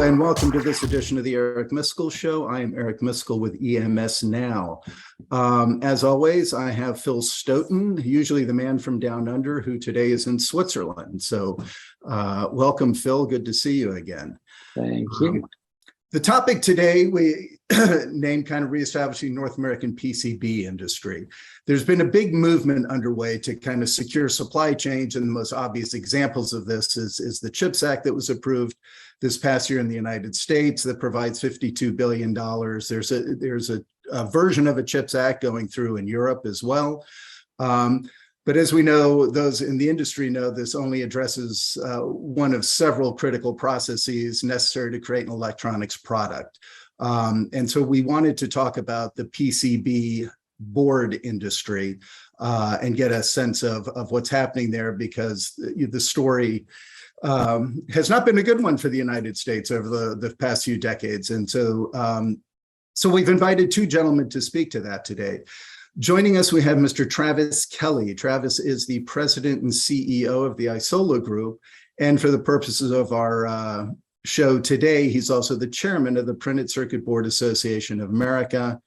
and welcome to this edition of the Eric Miscoll Show. I am Eric Miscoll with EMS Now. As always, I have Phil Stoughton, usually the man from down under, who today is in Switzerland. So welcome, Phil. Good to see you again. Thank you. The topic today we named kind of reestablishing North American PCB industry. There's been a big movement underway to kind of secure supply chains, and the most obvious examples of this is the CHIPS Act that was approved this past year in the United States that provides $52 billion. There's a version of a CHIPS Act going through in Europe as well. But as we know, those in the industry know, this only addresses one of several critical processes necessary to create an electronics product. And so we wanted to talk about the PCB board industry and get a sense of what's happening there, because the story has not been a good one for the United States over the past few decades. And so, so we've invited two gentlemen to speak to that today. Joining us, we have Mr. Travis Kelly. Travis is the president and CEO of the Isola Group. And for the purposes of our show today, he's also the chairman of the Printed Circuit Board Association of America,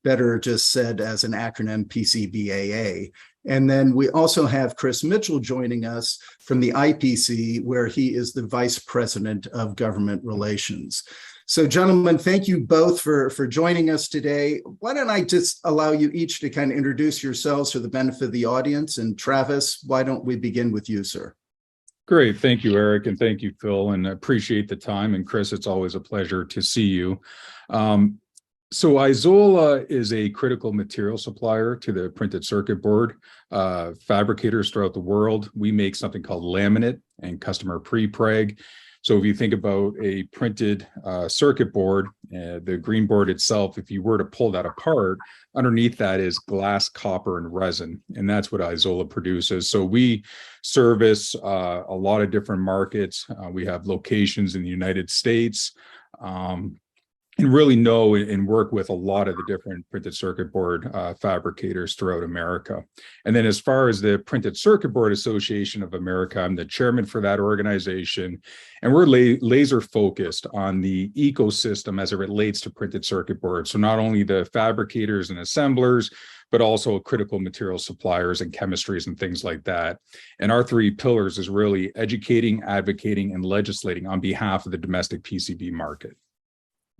better just said as an acronym, PCBAA. And then we also have Chris Mitchell joining us from the IPC, where he is the vice president of government relations. So gentlemen, thank you both for joining us today. Why don't I just allow you each to kind of introduce yourselves for the benefit of the audience? And Travis, why don't we begin with you, sir? Great. Thank you, Eric. And thank you, Phil. And I appreciate the time. And Chris, it's always a pleasure to see you. So Isola is a critical material supplier to the printed circuit board fabricators throughout the world. We make something called laminate and customer pre-preg. So if you think about a printed circuit board, the green board itself, if you were to pull that apart, underneath that is glass, copper, and resin. And that's what Isola produces. So we service a lot of different markets. We have locations in the United States, and really know and work with a lot of the different printed circuit board fabricators throughout America. And then as far as the Printed Circuit Board Association of America, I'm the chairman for that organization. And we're laser focused on the ecosystem as it relates to printed circuit boards. So not only the fabricators and assemblers, but also critical material suppliers and chemistries and things like that. And our three pillars is really educating, advocating, and legislating on behalf of the domestic PCB market.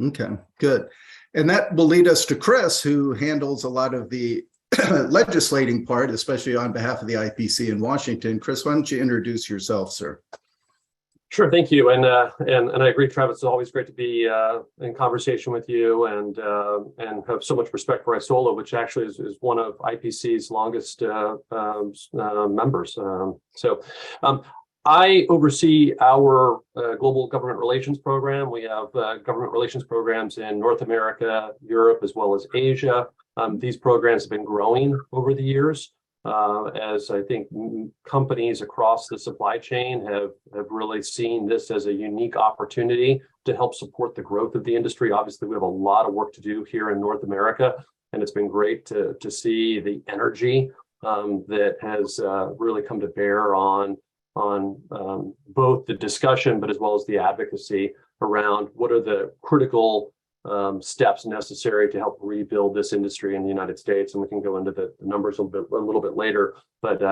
Okay, good. And that will lead us to Chris, who handles a lot of the legislating part, especially on behalf of the IPC in Washington. Chris, why don't you introduce yourself, sir? Sure, thank you. And I agree, Travis, it's always great to be in conversation with you and have so much respect for Isola, which actually is one of IPC's longest members. I oversee our global government relations program. We have government relations programs in North America, Europe, as well as Asia. These programs have been growing over the years as I think companies across the supply chain have really seen this as a unique opportunity to help support the growth of the industry. Obviously, we have a lot of work to do here in North America, and it's been great to see the energy that has really come to bear on both the discussion, but as well as the advocacy around what are the critical steps necessary to help rebuild this industry in the United States. And we can go into the numbers a little bit later. But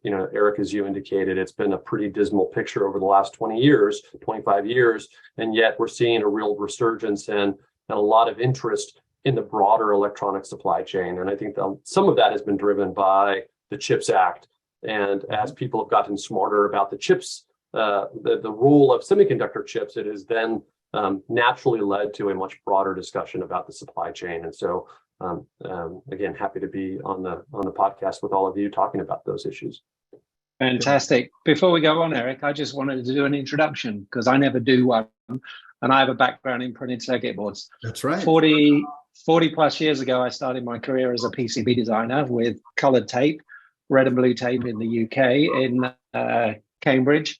you know, Eric, as you indicated, it's been a pretty dismal picture over the last 20 years, 25 years, and yet we're seeing a real resurgence and a lot of interest in the broader electronic supply chain. And I think some of that has been driven by the CHIPS Act. And as people have gotten smarter about the chips, the role of semiconductor chips, it has then naturally led to a much broader discussion about the supply chain. And so, again, happy to be on the podcast with all of you talking about those issues. Fantastic. Before we go on, Eric, I just wanted to do an introduction because I never do one. And I have a background in printed circuit boards. That's right. 40 plus years ago, I started my career as a PCB designer with colored tape, red and blue tape in the UK in Cambridge.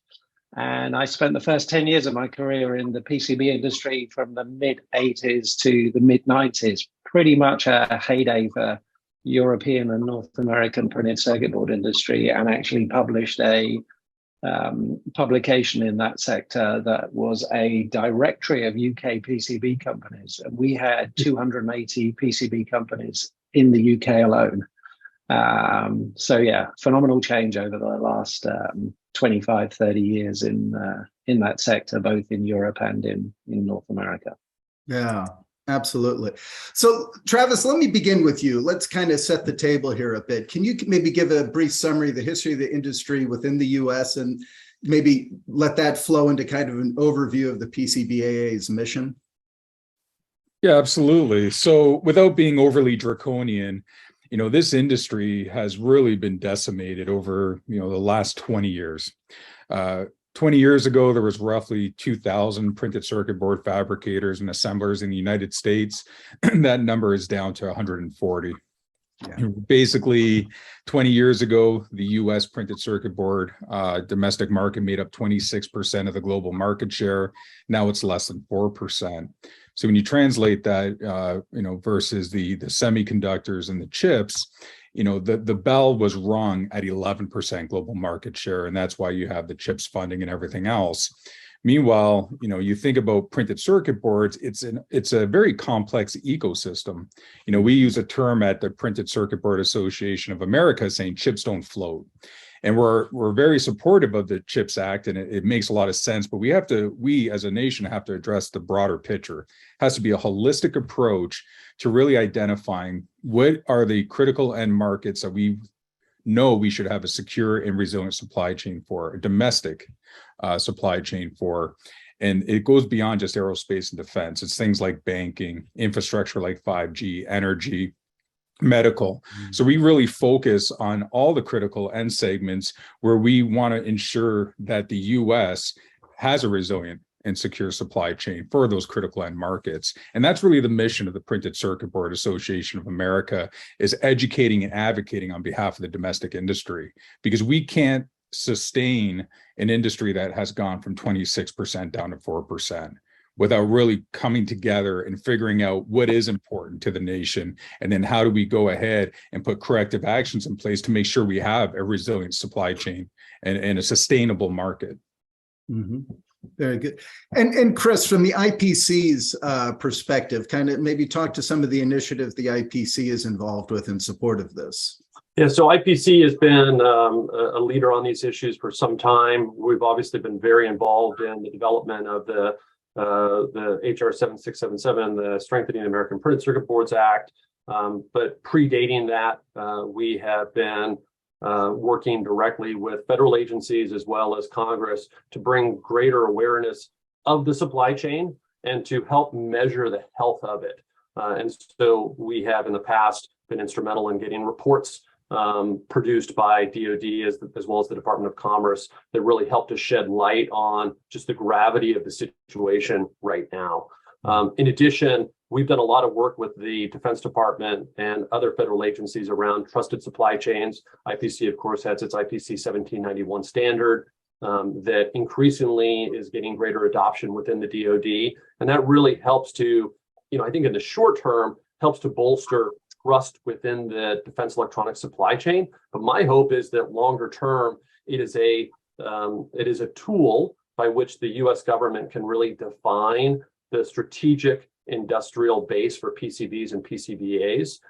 And I spent the first 10 years of my career in the PCB industry from the mid-80s to the mid-90s, pretty much a heyday for European and North American printed circuit board industry, and actually published a publication in that sector that was a directory of UK PCB companies. And we had 280 PCB companies in the UK alone. So yeah, phenomenal change over the last 25, 30 years in that sector, both in Europe and in North America. Yeah, absolutely. So Travis, let me begin with you. Let's kind of set the table here a bit. Can you maybe give a brief summary of the history of the industry within the US and maybe let that flow into kind of an overview of the PCBAA's mission? Yeah, absolutely. So without being overly draconian, this industry has really been decimated over, the last 20 years. 20 years ago, there was roughly 2,000 printed circuit board fabricators and assemblers in the United States. That number is down to 140. Yeah. Basically, 20 years ago, the US printed circuit board domestic market made up 26% of the global market share. Now it's less than 4%. So when you translate that, versus the semiconductors and the chips, the bell was rung at 11% global market share, and that's why you have the chips funding and everything else. Meanwhile, you think about printed circuit boards, it's a very complex ecosystem. We use a term at the Printed Circuit Board Association of America saying chips don't float. And we're very supportive of the CHIPS Act, and it makes a lot of sense, but we as a nation have to address the broader picture. It has to be a holistic approach to really identifying what are the critical end markets that we know we should have a secure and resilient supply chain for, a domestic supply chain for. And it goes beyond just aerospace and defense. It's things like banking, infrastructure like 5G, energy, medical. So we really focus on all the critical end segments where we want to ensure that the US has a resilient and secure supply chain for those critical end markets. And that's really the mission of the Printed Circuit Board Association of America, is educating and advocating on behalf of the domestic industry, because we can't sustain an industry that has gone from 26% down to 4%. Without really coming together and figuring out what is important to the nation, and then how do we go ahead and put corrective actions in place to make sure we have a resilient supply chain and a sustainable market. Mm-hmm. Very good. And Chris, from the IPC's perspective, kind of maybe talk to some of the initiatives the IPC is involved with in support of this. Yeah, so IPC has been a leader on these issues for some time. We've obviously been very involved in the development of the HR 7677, the Strengthening the American Printed Circuit Boards Act. But predating that, we have been working directly with federal agencies as well as Congress to bring greater awareness of the supply chain and to help measure the health of it. And so we have in the past been instrumental in getting reports produced by DoD as well as the Department of Commerce that really help to shed light on just the gravity of the situation right now. In addition, we've done a lot of work with the Defense Department and other federal agencies around trusted supply chains. IPC, of course, has its IPC 1791 standard that increasingly is getting greater adoption within the DoD. And that really helps to, I think in the short term, helps to bolster trust within the defense electronics supply chain. But my hope is that longer term, it is a tool by which the U.S. government can really define the strategic industrial base for PCBs and PCBAs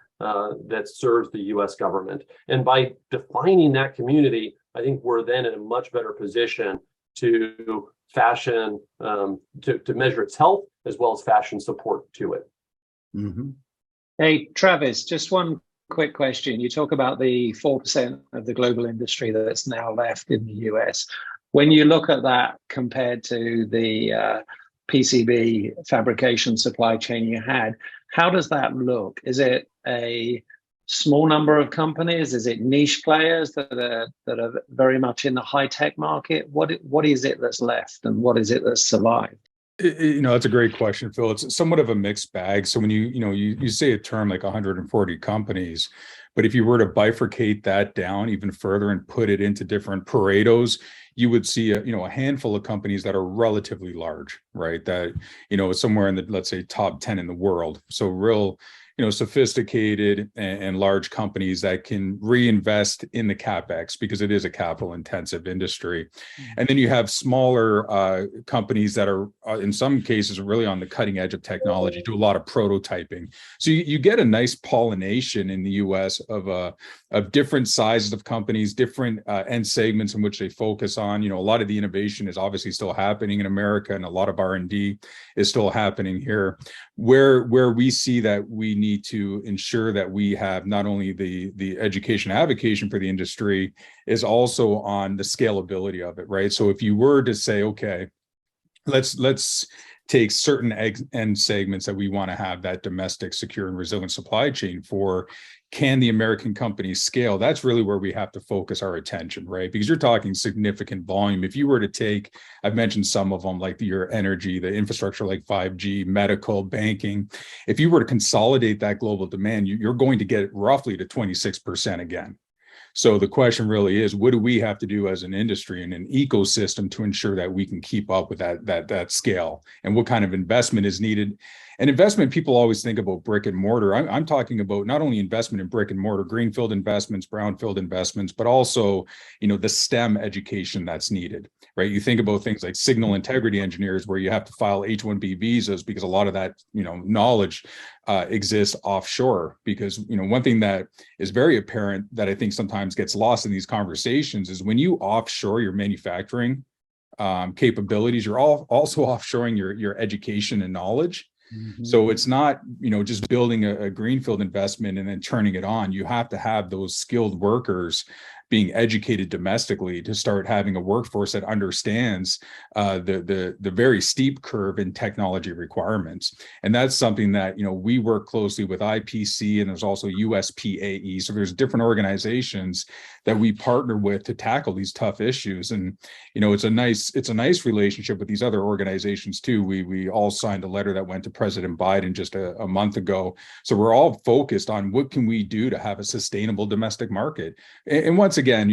that serves the U.S. government. And by defining that community, I think we're then in a much better position to fashion, to measure its health as well as fashion support to it. Mm-hmm. Hey, Travis, just one quick question. You talk about the 4% of the global industry that's now left in the US. When you look at that compared to the PCB fabrication supply chain you had, how does that look? Is it a small number of companies? Is it niche players that are very much in the high-tech market? What is it that's left, and what is it that's survived? That's a great question, Phil. It's somewhat of a mixed bag. So when you say a term like 140 companies, but if you were to bifurcate that down even further and put it into different Paretos, you would see a handful of companies that are relatively large, right? That somewhere in the, let's say, top 10 in the world. So real sophisticated and large companies that can reinvest in the CapEx because it is a capital intensive industry. And then you have smaller companies that are in some cases really on the cutting edge of technology, do a lot of prototyping. So you get a nice pollination in the US of different sizes of companies, different end segments in which they focus on. A lot of the innovation is obviously still happening in America, and a lot of R&D is still happening here. Where we see that we need to ensure that we have not only the education advocacy for the industry is also on the scalability of it, right? So if you were to say, okay, let's take certain end segments that we want to have that domestic, secure, and resilient supply chain for, can the American companies scale? That's really where we have to focus our attention, right? Because you're talking significant volume. If you were to take, I've mentioned some of them, like your energy, the infrastructure like 5G, medical, banking. If you were to consolidate that global demand, you're going to get roughly to 26% again. So the question really is, what do we have to do as an industry and an ecosystem to ensure that we can keep up with that scale? And what kind of investment is needed? And investment, people always think about brick and mortar. I'm talking about not only investment in brick and mortar, greenfield investments, brownfield investments, but also, the STEM education that's needed, right? You think about things like signal integrity engineers, where you have to file H-1B visas because a lot of that, knowledge exists offshore. Because, one thing that is very apparent that I think sometimes gets lost in these conversations is when you offshore your manufacturing capabilities, you're also offshoring your education and knowledge. So it's not, just building a greenfield investment and then turning it on. You have to have those skilled workers being educated domestically to start having a workforce that understands the very steep curve in technology requirements. And that's something that, we work closely with IPC, and there's also US PCB. So there's different organizations that we partner with to tackle these tough issues. And, it's a nice relationship with these other organizations too. We all signed a letter that went to President Biden just a month ago. So we're all focused on what can we do to have a sustainable domestic market. And once again,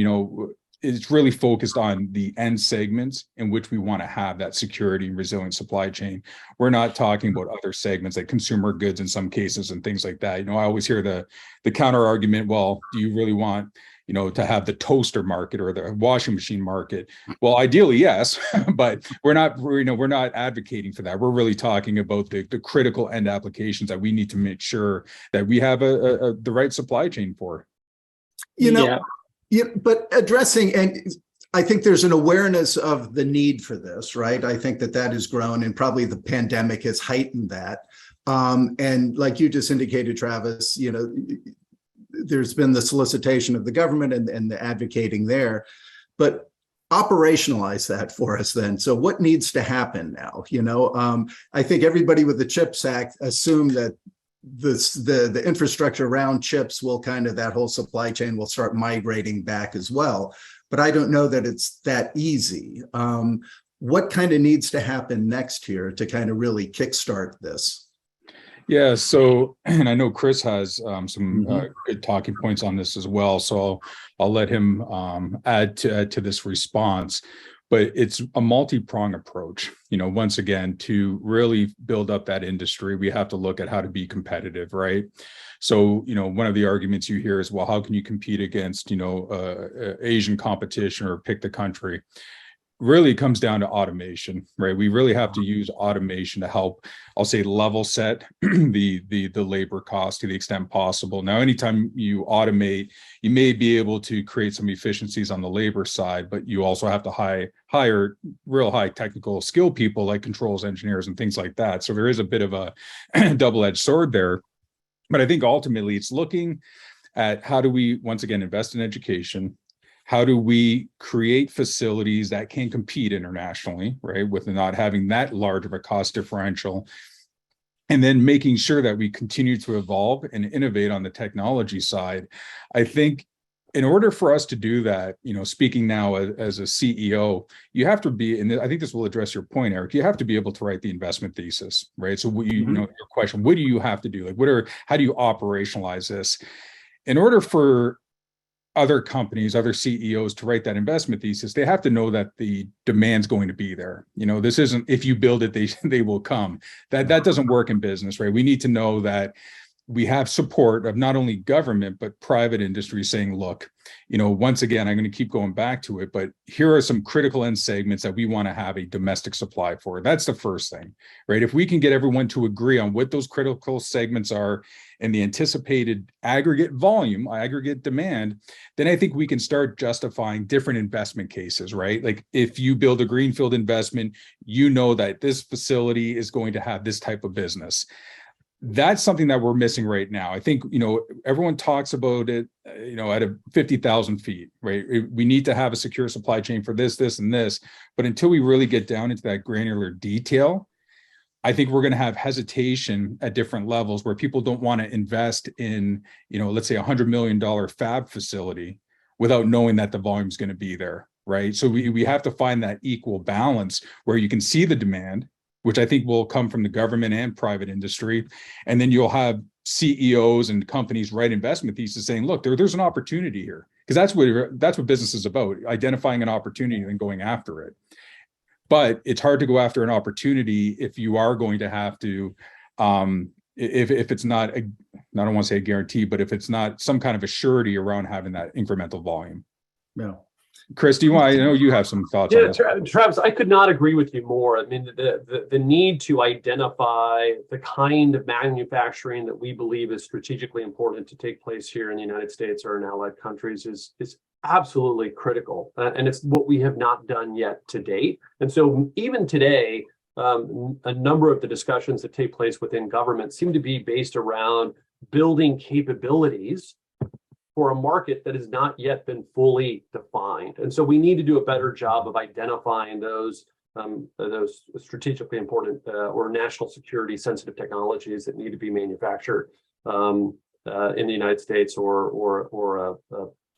it's really focused on the end segments in which we want to have that security and resilient supply chain. We're not talking about other segments like consumer goods in some cases and things like that. I always hear the counter argument, well, do you really want, to have the toaster market or the washing machine market? Well, ideally, yes, but we're not advocating for that. We're really talking about the critical end applications that we need to make sure that we have the right supply chain for. Yeah, but addressing, and I think there's an awareness of the need for this, right? I think that has grown, and probably the pandemic has heightened that. And like you just indicated, Travis, there's been the solicitation of the government and the advocating there, but operationalize that for us then. So what needs to happen now? I think everybody with the CHIPS Act assumed that the infrastructure around chips will that whole supply chain will start migrating back as well. But I don't know that it's that easy. What needs to happen next here to really kickstart this? Yeah, so, and I know Chris has some good talking points on this as well. So I'll let him add to this response. But it's a multi-pronged approach. Once again, to really build up that industry, we have to look at how to be competitive, right? So, one of the arguments you hear is, well, how can you compete against, Asian competition or pick the country? Really comes down to automation, right? We really have to use automation to help, I'll say, level set the labor cost to the extent possible. Now, anytime you automate, you may be able to create some efficiencies on the labor side, but you also have to hire real high technical skill people like controls engineers and things like that. So there is a bit of a double-edged sword there. But I think ultimately it's looking at how do we, once again, invest in education. How do we create facilities that can compete internationally, right, with not having that large of a cost differential? And then making sure that we continue to evolve and innovate on the technology side. I think in order for us to do that, speaking now as a CEO, you have to be, and I think this will address your point, Eric, you have to be able to write the investment thesis, right? So your question, what do you have to do? How do you operationalize this? In order for other companies, other CEOs to write that investment thesis, they have to know that the demand's going to be there. This isn't, if you build it, they will come. That doesn't work in business, right? We need to know that we have support of not only government, but private industry saying, look, once again, I'm going to keep going back to it, but here are some critical end segments that we want to have a domestic supply for. That's the first thing, right? If we can get everyone to agree on what those critical segments are and the anticipated aggregate volume, aggregate demand, then I think we can start justifying different investment cases, right? Like if you build a greenfield investment, that this facility is going to have this type of business. That's something that we're missing right now. I think, everyone talks about it, at 50,000 feet, right? We need to have a secure supply chain for this, this, and this. But until we really get down into that granular detail, I think we're going to have hesitation at different levels where people don't want to invest in, let's say $100 million fab facility without knowing that the volume is going to be there, right? So we have to find that equal balance where you can see the demand, which I think will come from the government and private industry. And then you'll have CEOs and companies write investment thesis saying, look, there's an opportunity here. Because that's what business is about, identifying an opportunity and going after it. But it's hard to go after an opportunity if you are going to have to, if it's not, I don't want to say a guarantee, but if it's not some kind of a surety around having that incremental volume. Yeah. Chris, I know you have some thoughts on this. Travis, I could not agree with you more. I mean, the need to identify the kind of manufacturing that we believe is strategically important to take place here in the United States or in allied countries is absolutely critical. And it's what we have not done yet to date. And so even today, a number of the discussions that take place within government seem to be based around building capabilities for a market that has not yet been fully defined. And so we need to do a better job of identifying those strategically important or national security sensitive technologies that need to be manufactured in the United States or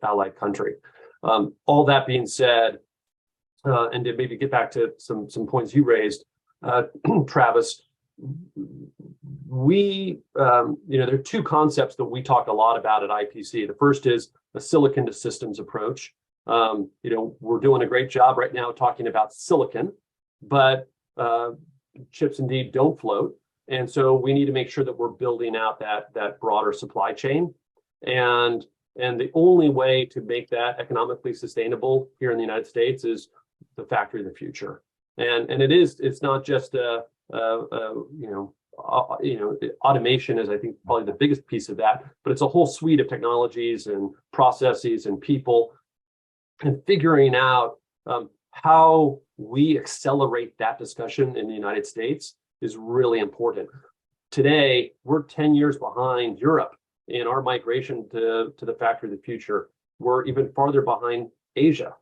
allied country. All that being said, and to maybe get back to some points you raised, Travis, there are two concepts that we talk a lot about at IPC. The first is a silicon to systems approach. We're doing a great job right now talking about silicon, but chips indeed don't float. And so we need to make sure that we're building out that broader supply chain. And the only way to make that economically sustainable here in the United States is the factory of the future. And it's not just automation is, I think, probably the biggest piece of that, but it's a whole suite of technologies and processes and people, and figuring out how we accelerate that discussion in the United States is really important. Today, we're 10 years behind Europe in our migration to the factory of the future. We're even farther behind Asia.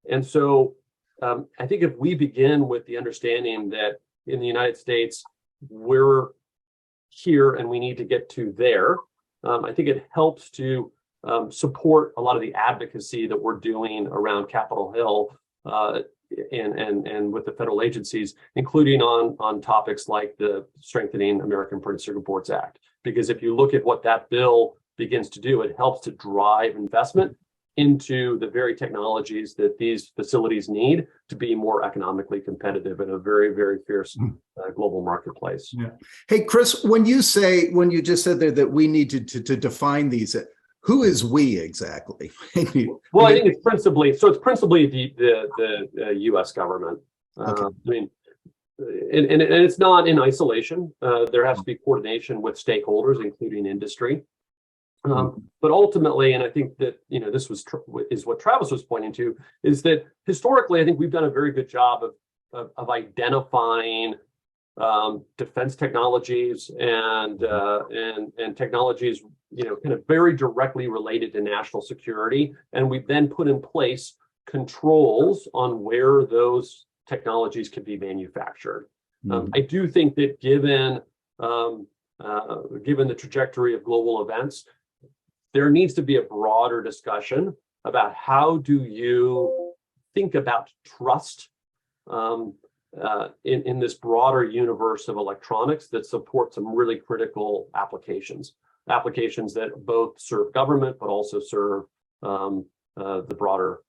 And so I think if we begin with the understanding that in the United States, we're here and we need to get to there, I think it helps to support a lot of the advocacy that we're doing around Capitol Hill and with the federal agencies, including on topics like the Strengthening American Printed Circuit Boards Act. Because if you look at what that bill begins to do, it helps to drive investment into the very technologies that these facilities need to be more economically competitive in a very, very fierce global marketplace. Yeah. Hey, Chris, when you just said there that we need to define these, who is we exactly? Well, I think it's principally the U.S. government. Okay. I mean, and it's not in isolation. There has to be coordination with stakeholders, including industry. But ultimately, and I think that this is what Travis was pointing to, is that historically, I think we've done a very good job of identifying defense technologies and technologies kind of very directly related to national security, and we've then put in place controls on where those technologies can be manufactured. I do think that given the trajectory of global events, there needs to be a broader discussion about how do you think about trust in this broader universe of electronics that support some really critical applications that both serve government but also serve the broader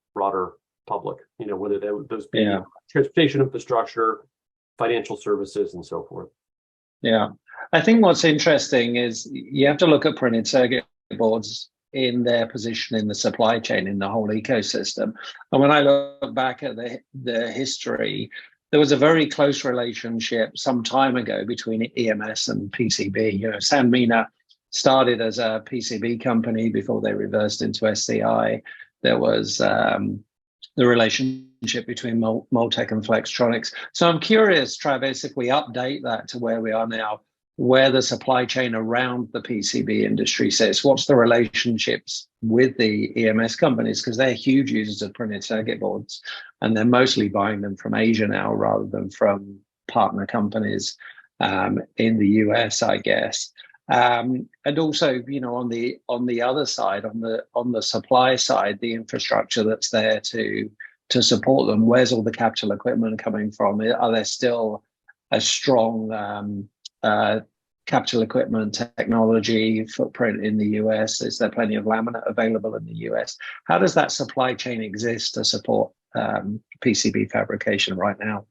public. Whether those be transportation infrastructure, financial services, and so forth. Yeah. I think what's interesting is you have to look at printed circuit boards in their position in the supply chain, in the whole ecosystem. And when I look back at the history, there was a very close relationship some time ago between EMS and PCB. You know, Sanmina started as a PCB company before they reversed into SCI. There was the relationship between Moltec and Flextronics. So I'm curious, Travis, if we update that to where we are now, where the supply chain around the PCB industry sits, what's the relationships with the EMS companies? Because they're huge users of printed circuit boards, and they're mostly buying them from Asia now rather than from partner companies in the US, I guess. And also, you know, on the other side, on the supply side, the infrastructure that's there to support them, where's all the capital equipment coming from? Are there still a strong capital equipment technology footprint in the US? Is there plenty of laminate available in the US? How does that supply chain exist to support PCB fabrication right now?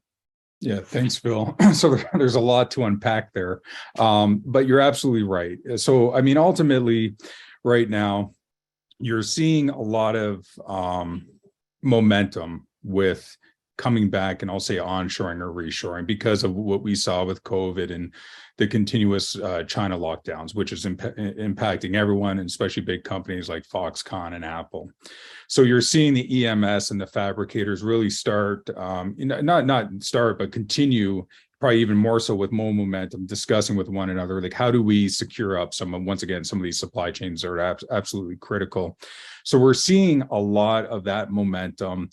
Yeah, thanks, Phil. So there's a lot to unpack there, but you're absolutely right. So, I mean, ultimately, right now, you're seeing a lot of momentum with coming back, and I'll say onshoring or reshoring, because of what we saw with COVID and the continuous China lockdowns, which is impacting everyone, and especially big companies like Foxconn and Apple. So you're seeing the EMS and the fabricators really start, not start, but continue, probably even more so with more momentum, discussing with one another, like, how do we secure up once again, some of these supply chains that are absolutely critical. So we're seeing a lot of that momentum.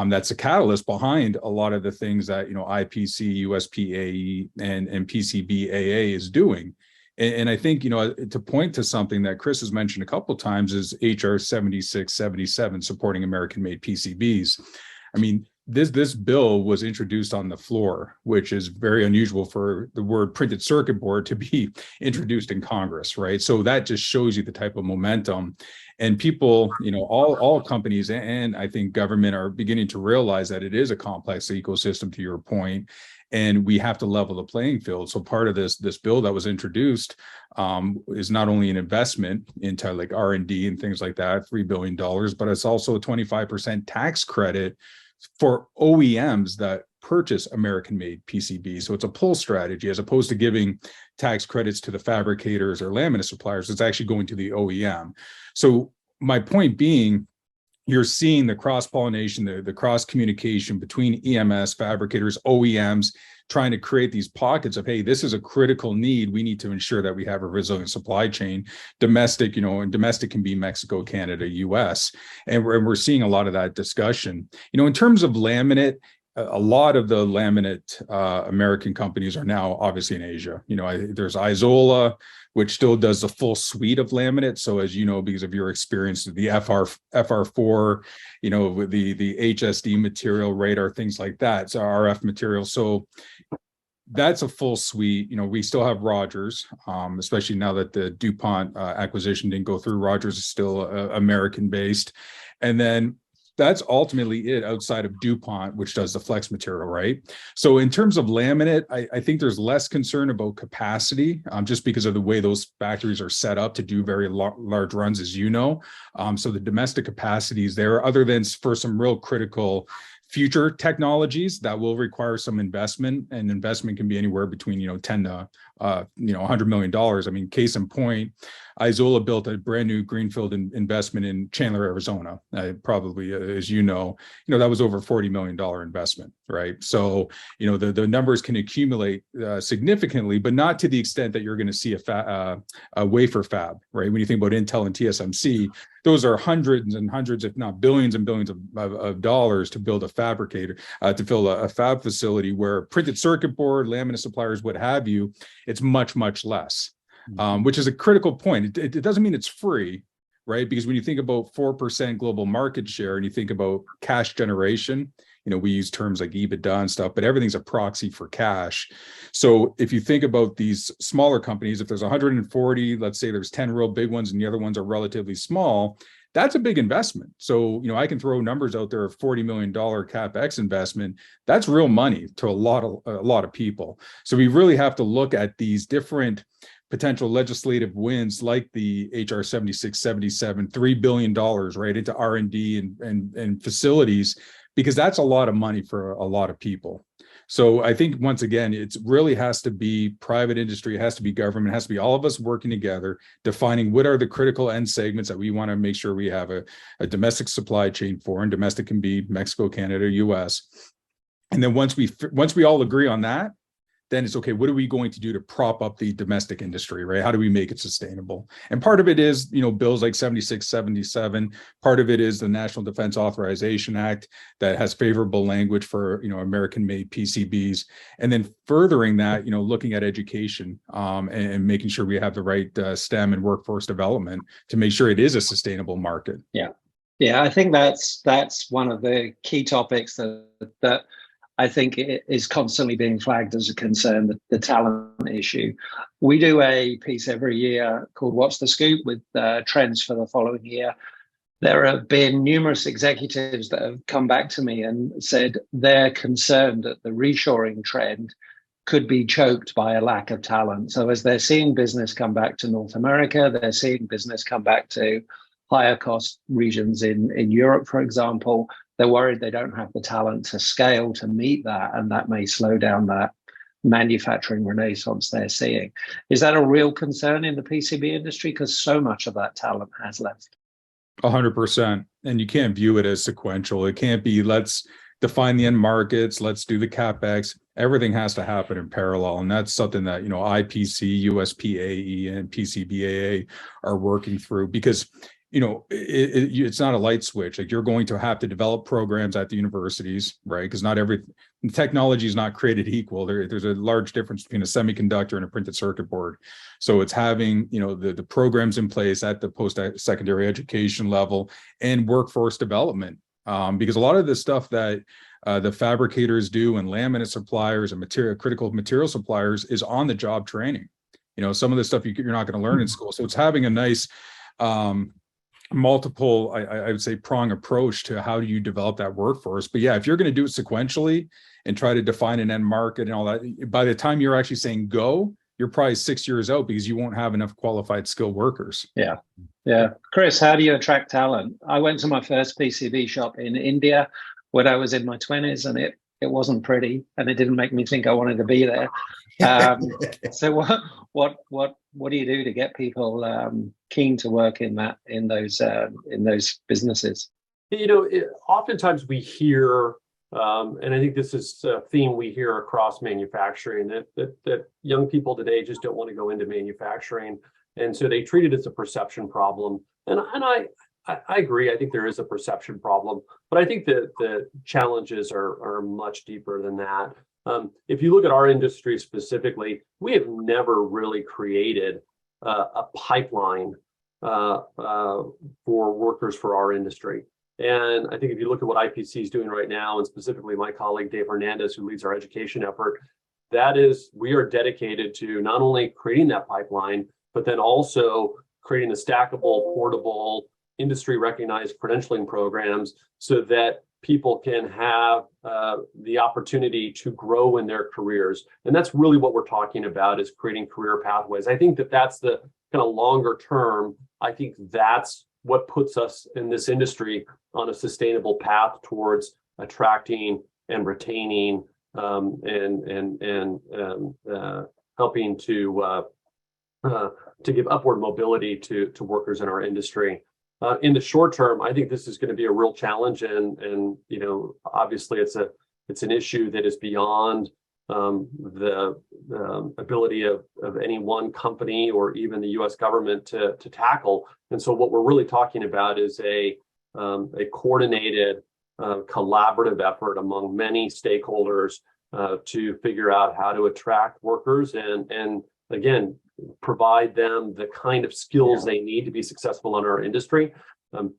That's a catalyst behind a lot of the things that, you know, IPC, US PAE, and PCBAA is doing. And I think, you know, to point to something that Chris has mentioned a couple of times is HR 7677, supporting American-made PCBs. I mean, this bill was introduced on the floor, which is very unusual for the word printed circuit board to be introduced in Congress, right? So that just shows you the type of momentum. And people, you know, all companies and I think government are beginning to realize that it is a complex ecosystem, to your point, and we have to level the playing field. So part of this bill that was introduced is not only an investment into like R&D and things like that, $3 billion, but it's also a 25% tax credit for OEMs that purchase American-made PCBs. So it's a pull strategy, as opposed to giving tax credits to the fabricators or laminate suppliers. It's actually going to the OEM. So my point being, you're seeing the cross-pollination, the cross-communication between EMS, fabricators, OEMs, trying to create these pockets of, hey, this is a critical need. We need to ensure that we have a resilient supply chain, domestic, you know, and domestic can be Mexico, Canada, US. And we're seeing a lot of that discussion. You know, in terms of laminate, a lot of the laminate American companies are now obviously in Asia. You know, there's Isola, which still does the full suite of laminate. So as you know, because of your experience, the FR4, you know, with the HSD material, radar, things like that, so RF material. So that's a full suite. You know, we still have Rogers, especially now that the DuPont acquisition didn't go through. Rogers is still American based. And then that's ultimately it outside of DuPont, which does the flex material, right? So in terms of laminate, I think there's less concern about capacity, just because of the way those factories are set up to do very large runs, as you know. So the domestic capacity is there, other than for some real critical future technologies that will require some investment, and investment can be anywhere between, you know, 10 to $100 million. I mean, case in point, Isola built a brand new greenfield investment in Chandler, Arizona. Probably, as you know, that was over $40 million investment, right? So, you know, the numbers can accumulate significantly, but not to the extent that you're going to see a wafer fab, right? When you think about Intel and TSMC, those are hundreds and hundreds, if not billions and billions of dollars to build a fabricator, to fill a fab facility, where printed circuit board, laminate suppliers, what have you, it's much, much less, which is a critical point. It doesn't mean it's free, right? Because when you think about 4% global market share and you think about cash generation, you know, we use terms like EBITDA and stuff, but everything's a proxy for cash. So if you think about these smaller companies, if there's 140, let's say there's 10 real big ones and the other ones are relatively small, That's a big investment. So, I can throw numbers out there of $40 million CapEx investment. That's real money to a lot of people. So we really have to look at these different potential legislative wins, like the HR 7677, $3 billion right into R&D and facilities, because that's a lot of money for a lot of people. So I think, once again, it really has to be private industry, it has to be government, it has to be all of us working together, defining what are the critical end segments that we want to make sure we have a domestic supply chain for, and domestic can be Mexico, Canada, US. And then once we all agree on that, then it's okay, what are we going to do to prop up the domestic industry, right? How do we make it sustainable? And part of it is, bills like 7677. Part of it is the National Defense Authorization Act that has favorable language for, American-made PCBs. And then furthering that, looking at education and making sure we have the right STEM and workforce development to make sure it is a sustainable market. Yeah, I think that's one of the key topics that I think it is constantly being flagged as a concern, the talent issue. We do a piece every year called What's the Scoop, with trends for the following year. There have been numerous executives that have come back to me and said they're concerned that the reshoring trend could be choked by a lack of talent. So as they're seeing business come back to North America, they're seeing business come back to higher cost regions in Europe, for example. They're worried they don't have the talent to scale to meet that, and that may slow down that manufacturing renaissance they're seeing. Is that a real concern in the PCB industry? Because so much of that talent has left. 100%. And you can't view it as sequential. It can't be, let's define the end markets, let's do the CapEx. Everything has to happen in parallel. And that's something that, IPC, US PAE, and PCBAA are working through, because it's not a light switch. Like, you're going to have to develop programs at the universities, right? Because not every technology is not created equal. There's a large difference between a semiconductor and a printed circuit board. So it's having, the programs in place at the post-secondary education level and workforce development. Because a lot of the stuff that the fabricators do, and laminate suppliers and critical material suppliers, is on the job training. Some of the stuff you're not going to learn in school. So it's having a nice multiple, I would say, prong approach to how do you develop that workforce. But yeah, if you're going to do it sequentially and try to define an end market and all that, by the time you're actually saying go, you're probably 6 years out, because you won't have enough qualified skilled workers. Yeah. Chris, how do you attract talent? I went to my first PCB shop in India when I was in my 20s, and it wasn't pretty, and it didn't make me think I wanted to be there. So what do you do to get people keen to work in those businesses? Oftentimes we hear, and I think this is a theme we hear across manufacturing, that young people today just don't want to go into manufacturing, and so they treat it as a perception problem. And I agree. I think there is a perception problem, but I think that the challenges are much deeper than that. If you look at our industry specifically, we have never really created a pipeline for workers for our industry. And I think if you look at what IPC is doing right now, and specifically my colleague Dave Hernandez, who leads our education effort, we are dedicated to not only creating that pipeline, but then also creating a stackable, portable, industry recognized credentialing programs so that people can have the opportunity to grow in their careers. And that's really what we're talking about, is creating career pathways. I think that's the kind of longer term. I think that's what puts us in this industry on a sustainable path towards attracting and retaining and helping to give upward mobility to workers in our industry. In the short term, I think this is going to be a real challenge, and obviously it's an issue that is beyond the ability of any one company or even the U.S. government to tackle. And so what we're really talking about is a coordinated, collaborative effort among many stakeholders to figure out how to attract workers and again, provide them the kind of skills they need to be successful in our industry.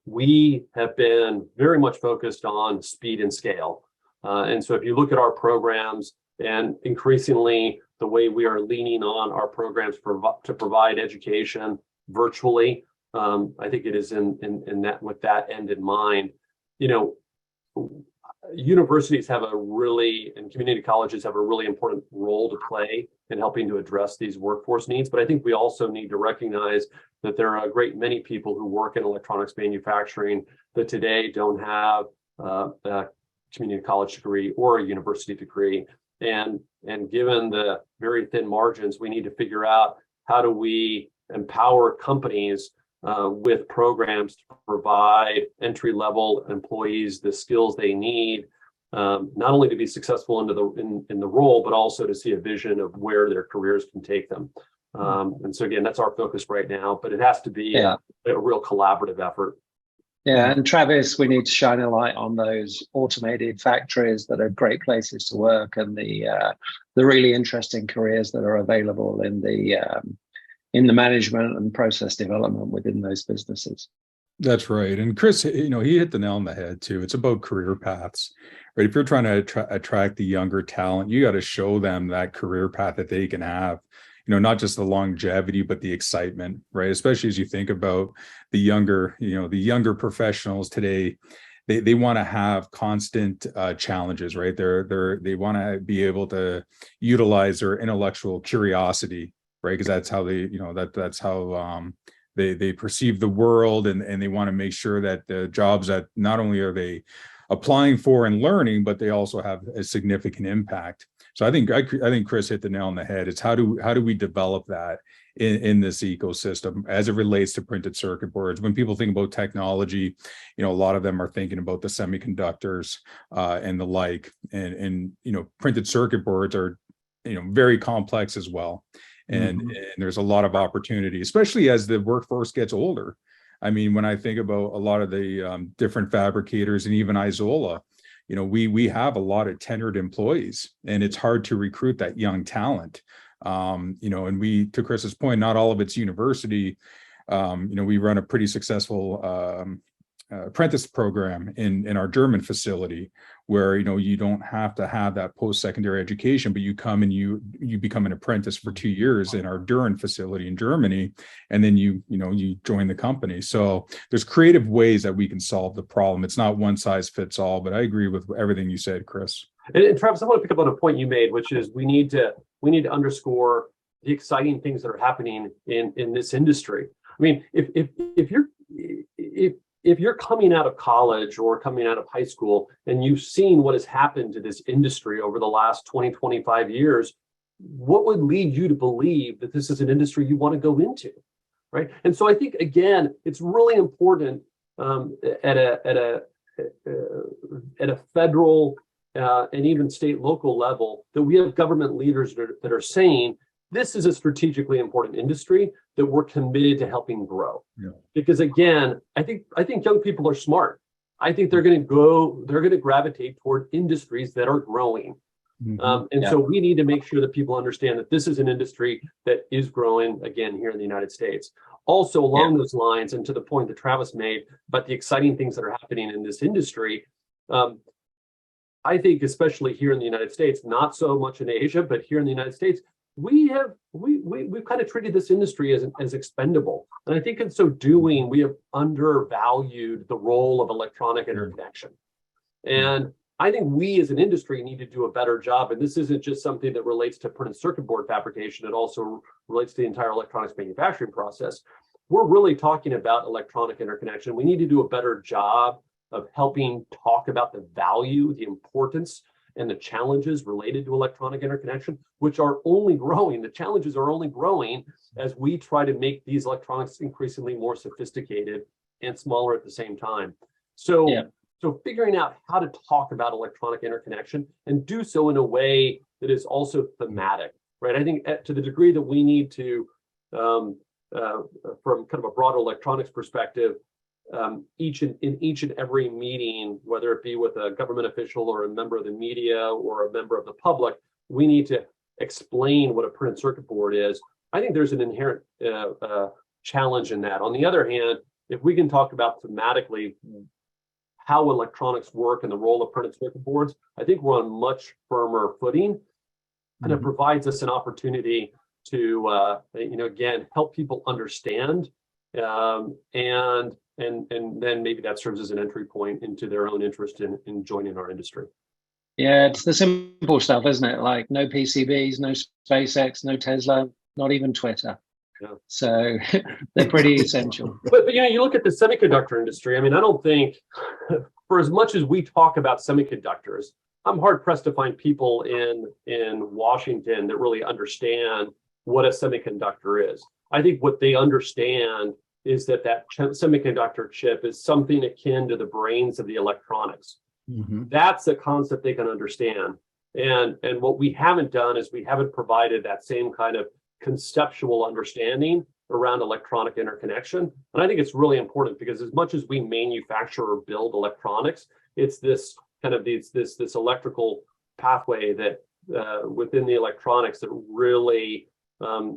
We have been very much focused on speed and scale. And so if you look at our programs, and increasingly the way we are leaning on our programs to provide education virtually, I think it is in that, with that end in mind. You know, universities have a really, and community colleges have a really important role to play in helping to address these workforce needs. But I think we also need to recognize that there are a great many people who work in electronics manufacturing that today don't have a community college degree or a university degree. And given the very thin margins, we need to figure out how do we empower companies with programs to provide entry-level employees the skills they need, not only to be successful in the role, but also to see a vision of where their careers can take them. And so again, that's our focus right now, but it has to be a real collaborative effort. Yeah, and Travis, we need to shine a light on those automated factories that are great places to work, and the really interesting careers that are available in the management and process development within those businesses. That's right. And Chris, you know, he hit the nail on the head too. It's about career paths, right? If you're trying to attract the younger talent, you got to show them that career path that they can have, you know, not just the longevity, but the excitement, right? Especially as you think about the younger, you know, the younger professionals today, they want to have constant challenges, right? They want to be able to utilize their intellectual curiosity, right? Because that's how they, you know, that's how they perceive the world, and they want to make sure that the jobs that not only are they applying for and learning, but they also have a significant impact. So I think Chris hit the nail on the head. It's how do we develop that in this ecosystem as it relates to printed circuit boards. When people think about technology, you know, a lot of them are thinking about the semiconductors and the like, and you know, printed circuit boards are, you know, very complex as well. And there's a lot of opportunity, especially as the workforce gets older. I mean, when I think about a lot of the different fabricators and even Isola, you know, we have a lot of tenured employees, and it's hard to recruit that young talent. You know, and we, to Chris's point, not all of it's university. You know, we run a pretty successful apprentice program in our German facility, where, you know, you don't have to have that post-secondary education, but you come and you become an apprentice for 2 years in our Düren facility in Germany, and then you join the company. So there's creative ways that we can solve the problem. It's not one size fits all, but I agree with everything you said, Chris. And Travis, I want to pick up on a point you made, which is we need to underscore the exciting things that are happening in this industry. I mean, if you're coming out of college or coming out of high school and you've seen what has happened to this industry over the last 20, 25 years, what would lead you to believe that this is an industry you want to go into, right? And so I think, again, it's really important at a federal and even state, local level that we have government leaders that are saying, this is a strategically important industry that we're committed to helping grow. Yeah. Because again, I think young people are smart. I think they're going to gravitate toward industries that are growing. So we need to make sure that people understand that this is an industry that is growing, again, here in the United States. Also, along those lines, and to the point that Travis made about the exciting things that are happening in this industry, I think especially here in the United States, not so much in Asia, but here in the United States, we've kind of treated this industry as expendable. And I think in so doing, we have undervalued the role of electronic interconnection. And I think we as an industry need to do a better job. And this isn't just something that relates to printed circuit board fabrication. It also relates to the entire electronics manufacturing process. We're really talking about electronic interconnection. We need to do a better job of helping talk about the value, the importance, and the challenges related to electronic interconnection, which are only growing. The challenges are only growing as we try to make these electronics increasingly more sophisticated and smaller at the same time. So figuring out how to talk about electronic interconnection and do so in a way that is also thematic, right? I think to the degree that we need to, from kind of a broader electronics perspective, in each and every meeting, whether it be with a government official or a member of the media or a member of the public, we need to explain what a printed circuit board is. I think there's an inherent challenge in that. On the other hand, if we can talk about thematically how electronics work and the role of printed circuit boards, I think we're on much firmer footing, and it provides us an opportunity to, again, help people understand and then maybe that serves as an entry point into their own interest in joining our industry. Yeah, it's the simple stuff, isn't it? Like no PCBs, no SpaceX, no Tesla, not even Twitter. Yeah. So they're pretty essential. But you look at the semiconductor industry. I mean, I don't think, for as much as we talk about semiconductors, I'm hard pressed to find people in Washington that really understand what a semiconductor is. I think what they understand is that semiconductor chip is something akin to the brains of the electronics. Mm-hmm. That's a concept they can understand. And what we haven't done is we haven't provided that same kind of conceptual understanding around electronic interconnection. And I think it's really important because as much as we manufacture or build electronics, it's this kind of this electrical pathway that within the electronics that really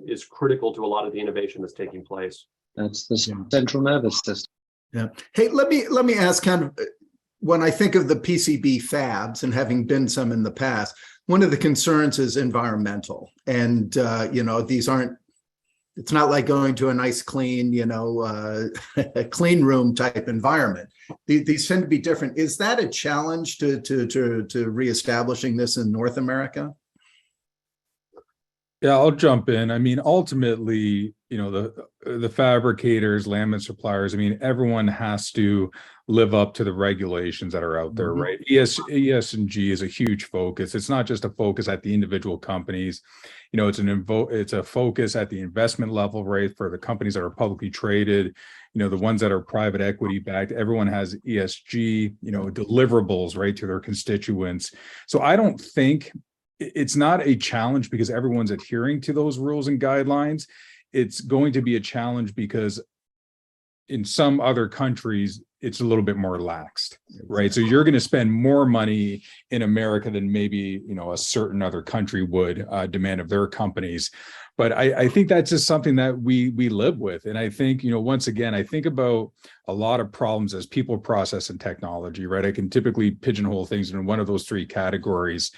is critical to a lot of the innovation that's taking place. That's the central nervous system. Yeah. Hey, let me ask kind of, when I think of the PCB fabs and having been some in the past, one of the concerns is environmental. And, these aren't, it's not like going to a nice clean, a clean room type environment. These tend to be different. Is that a challenge to reestablishing this in North America? Yeah, I'll jump in. I mean, ultimately, the fabricators, laminate suppliers, I mean, everyone has to live up to the regulations that are out there, mm-hmm. right? ESG is a huge focus. It's not just a focus at the individual companies. It's a focus at the investment level, right? For the companies that are publicly traded, the ones that are private equity backed, everyone has ESG, deliverables, right, to their constituents. So I don't think it's not a challenge because everyone's adhering to those rules and guidelines. It's going to be a challenge because in some other countries, it's a little bit more relaxed, right? So you're going to spend more money in America than maybe, a certain other country would demand of their companies. But I think that's just something that we live with. And I think, once again, I think about a lot of problems as people, process, and technology, right? I can typically pigeonhole things in one of those three categories.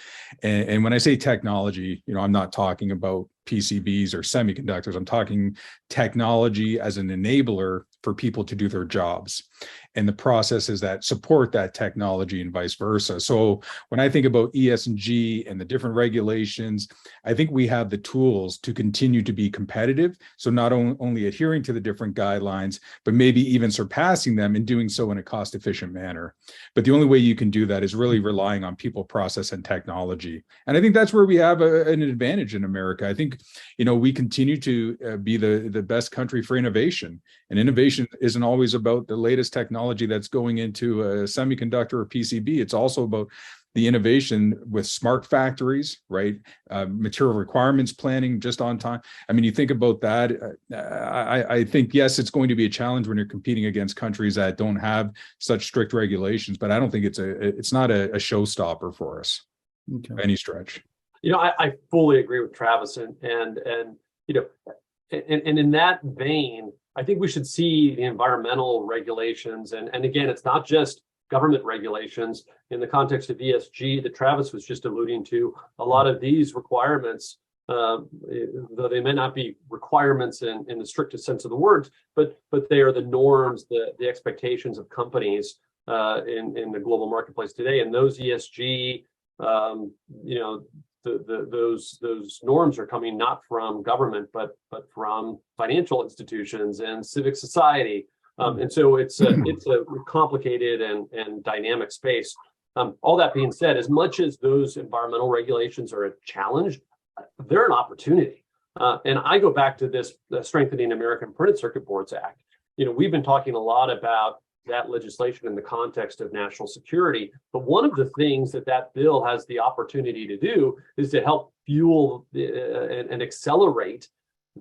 And when I say technology, I'm not talking about PCBs or semiconductors. I'm talking technology as an enabler for people to do their jobs and the processes that support that technology and vice versa. So when I think about ESG and the different regulations, I think we have the tools to continue to be competitive. So not only adhering to the different guidelines, but maybe even surpassing them and doing so in a cost-efficient manner. But the only way you can do that is really relying on people, process, and technology. And I think that's where we have an advantage in America. I think, we continue to be the best country for innovation. And innovation isn't always about the latest technology that's going into a semiconductor or PCB. It's also about the innovation with smart factories, right? Material requirements planning just on time. I mean, you think about that. I think, yes, it's going to be a challenge when you're competing against countries that don't have such strict regulations, but I don't think it's not a showstopper for us, by any stretch. I fully agree with Travis, and in that vein, I think we should see the environmental regulations, and again, it's not just government regulations in the context of ESG that Travis was just alluding to. A lot of these requirements, though they may not be requirements in the strictest sense of the words, but they are the norms, the expectations of companies in the global marketplace today, and those ESG, those norms are coming not from government, but from financial institutions and civic society. And so it's a complicated and dynamic space. All that being said, as much as those environmental regulations are a challenge, they're an opportunity. And I go back to this Strengthening American Printed Circuit Boards Act. We've been talking a lot about that legislation in the context of national security. But one of the things that bill has the opportunity to do is to help fuel and accelerate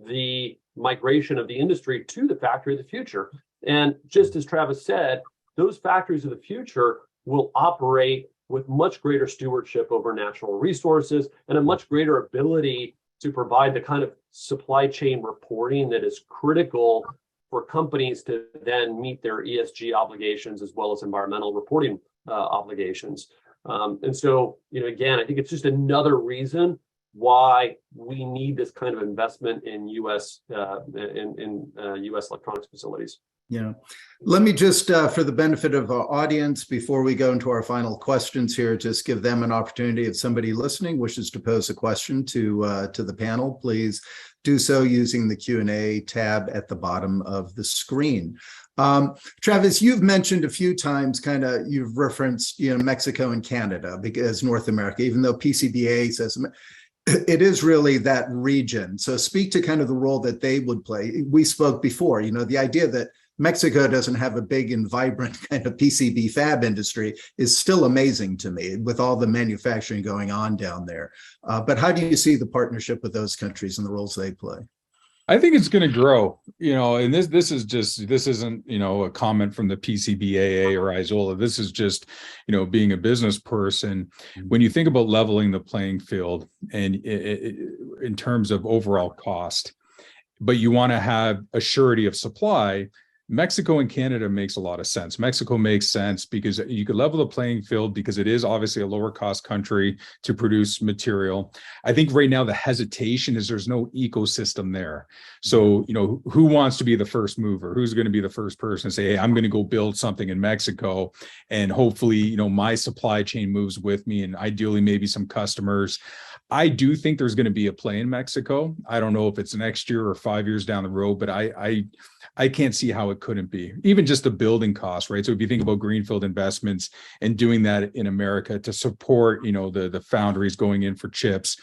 the migration of the industry to the factory of the future. And just as Travis said, those factories of the future will operate with much greater stewardship over natural resources and a much greater ability to provide the kind of supply chain reporting that is critical for companies to then meet their ESG obligations as well as environmental reporting obligations. And so, again, I think it's just another reason why we need this kind of investment in U.S. U.S. electronics facilities. Yeah. Let me just, for the benefit of our audience, before we go into our final questions here, just give them an opportunity. If somebody listening wishes to pose a question to the panel, please do so using the Q&A tab at the bottom of the screen. Travis, you've mentioned a few times, you've referenced, Mexico and Canada because North America, even though PCBAA says it is really that region. So speak to kind of the role that they would play. We spoke before, the idea that Mexico doesn't have a big and vibrant kind of PCB fab industry is still amazing to me with all the manufacturing going on down there. But how do you see the partnership with those countries and the roles they play? I think it's going to grow, and this isn't, a comment from the PCBAA or Isola. This is just, being a business person. When you think about leveling the playing field and in terms of overall cost, but you want to have a surety of supply, Mexico and Canada makes a lot of sense. Mexico makes sense because you could level the playing field because it is obviously a lower cost country to produce material. I think right now the hesitation is there's no ecosystem there. So, who wants to be the first mover? Who's going to be the first person to say, hey, I'm going to go build something in Mexico and hopefully, my supply chain moves with me and ideally maybe some customers. I do think there's going to be a play in Mexico. I don't know if it's next year or 5 years down the road, but I can't see how it couldn't be. Even just the building costs, right? So if you think about greenfield investments and doing that in America to support, the foundries going in for chips,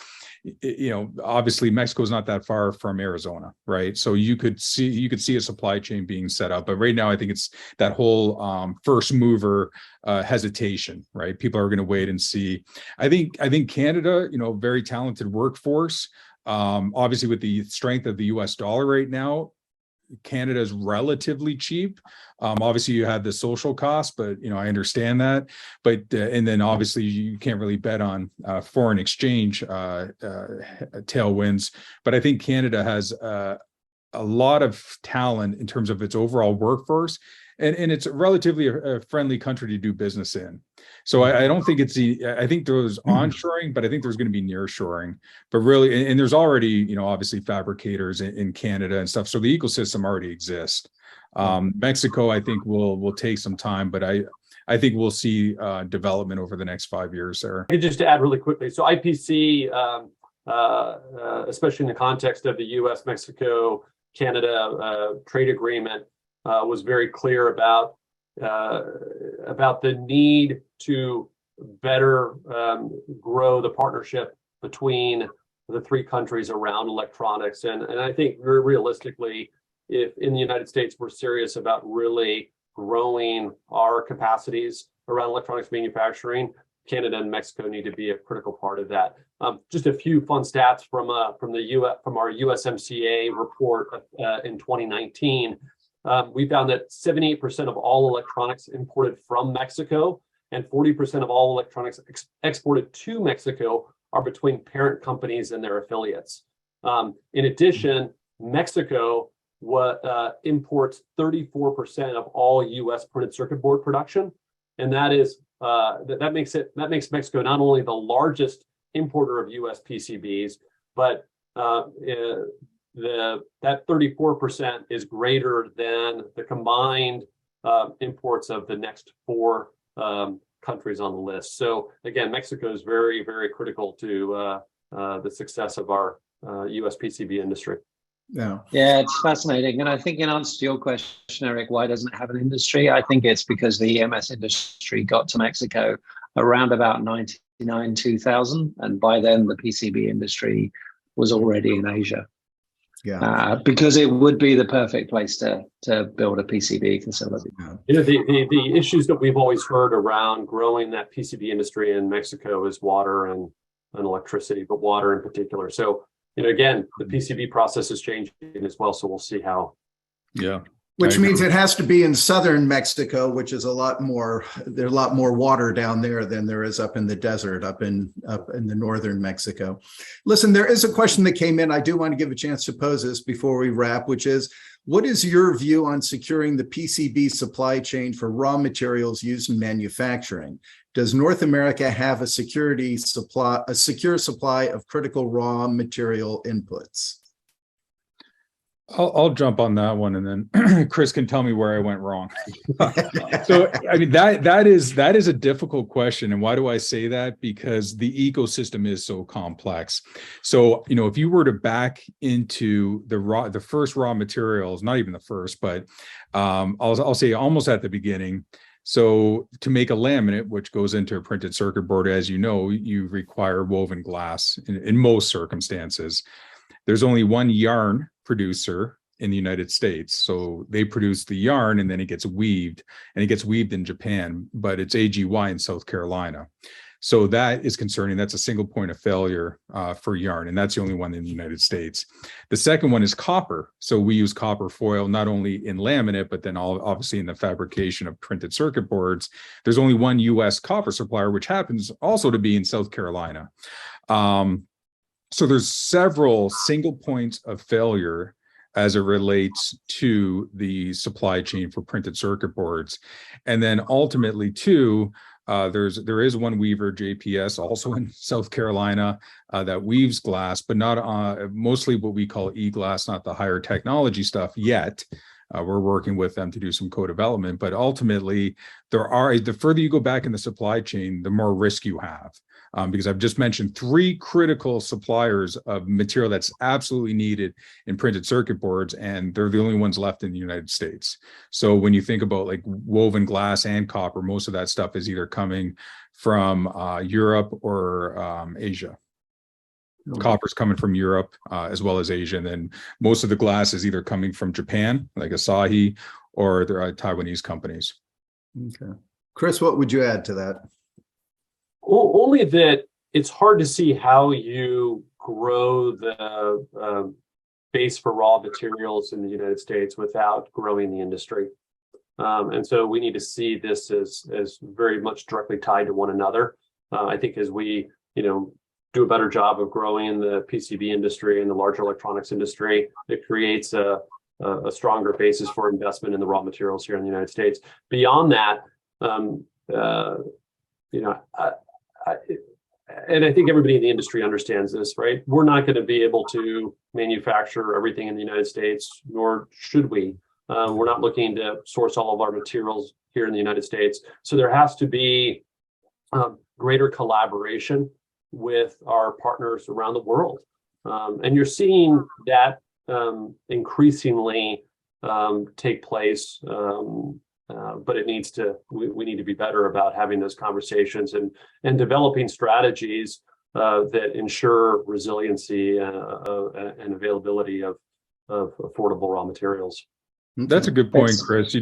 obviously Mexico is not that far from Arizona, right? So you could see a supply chain being set up. But right now, I think it's that whole first mover hesitation, right? People are going to wait and see. I think Canada, very talented workforce. Obviously, with the strength of the US dollar right now, Canada is relatively cheap. Obviously, you have the social cost, but I understand that. But and then obviously you can't really bet on foreign exchange tailwinds. But I think Canada has a lot of talent in terms of its overall workforce, and it's relatively a friendly country to do business in. So I don't think I think there's onshoring, but I think there's going to be nearshoring. But really, and there's already, obviously fabricators in Canada and stuff. So the ecosystem already exists. Mexico, I think will take some time, but I think we'll see development over the next 5 years there. Just to add really quickly, so IPC, especially in the context of the U.S. Mexico Canada trade agreement, was very clear about the need to better grow the partnership between the three countries around electronics. And I think realistically, if in the United States we're serious about really growing our capacities around electronics manufacturing, Canada and Mexico need to be a critical part of that. Just a few fun stats from our USMCA report in 2019. We found that 78% of all electronics imported from Mexico and 40% of all electronics exported to Mexico are between parent companies and their affiliates. In addition, Mexico imports 34% of all U.S. printed circuit board production, and that makes Mexico not only the largest importer of U.S. PCBs, but that 34% is greater than the combined imports of the next four countries on the list. So again, Mexico is very, very critical to the success of our U.S. PCB industry. Yeah, it's fascinating. And I think in answer to your question, Eric, why doesn't it have an industry? I think it's because the EMS industry got to Mexico around about 99, 2000. And by then the PCB industry was already in Asia. Yeah, because it would be the perfect place to build a PCB facility. The issues that we've always heard around growing that PCB industry in Mexico is water and electricity, but water in particular. So, again, the PCB process is changing as well. So we'll see how Which means it has to be in southern Mexico, which is there's a lot more water down there than there is up in the desert, up in the northern Mexico. Listen, there is a question that came in. I do want to give a chance to pose this before we wrap, which is, what is your view on securing the PCB supply chain for raw materials used in manufacturing? Does North America have a secure supply of critical raw material inputs? I'll jump on that one, and then Chris can tell me where I went wrong. So, I mean, that is a difficult question. And why do I say that? Because the ecosystem is so complex. So, if you were to back into the first raw materials, not even the first, but I'll say almost at the beginning. So to make a laminate, which goes into a printed circuit board, as you know, you require woven glass in most circumstances. There's only one yarn producer in the United States. So they produce the yarn and then it gets weaved, and it gets weaved in Japan, but it's AGY in South Carolina. So that is concerning. That's a single point of failure for yarn, and that's the only one in the United States. The second one is copper. So we use copper foil not only in laminate, but then obviously in the fabrication of printed circuit boards. There's only one US copper supplier, which happens also to be in South Carolina. So there's several single points of failure as it relates to the supply chain for printed circuit boards. And then ultimately too, there is one weaver, JPS, also in South Carolina, that weaves glass, but not mostly what we call e-glass, not the higher technology stuff yet. We're working with them to do some co-development, but ultimately the further you go back in the supply chain, the more risk you have. Because I've just mentioned 3 critical suppliers of material that's absolutely needed in printed circuit boards, and they're the only ones left in the United States. So when you think about like woven glass and copper, most of that stuff is either coming from Europe or Asia. Copper's coming from Europe as well as Asia, and then most of the glass is either coming from Japan, like Asahi, or the Taiwanese companies. Okay. Chris, what would you add to that? Only that it's hard to see how you grow the base for raw materials in the United States without growing the industry. And so we need to see this as very much directly tied to one another. I think as we, do a better job of growing the PCB industry and the larger electronics industry, it creates a stronger basis for investment in the raw materials here in the United States. Beyond that, and I think everybody in the industry understands this, right? We're not going to be able to manufacture everything in the United States, nor should we. We're not looking to source all of our materials here in the United States. So there has to be greater collaboration with our partners around the world. And you're seeing that increasingly take place. But it needs to, we need to be better about having those conversations and developing strategies that ensure resiliency and availability of affordable raw materials. That's a good point, Chris. You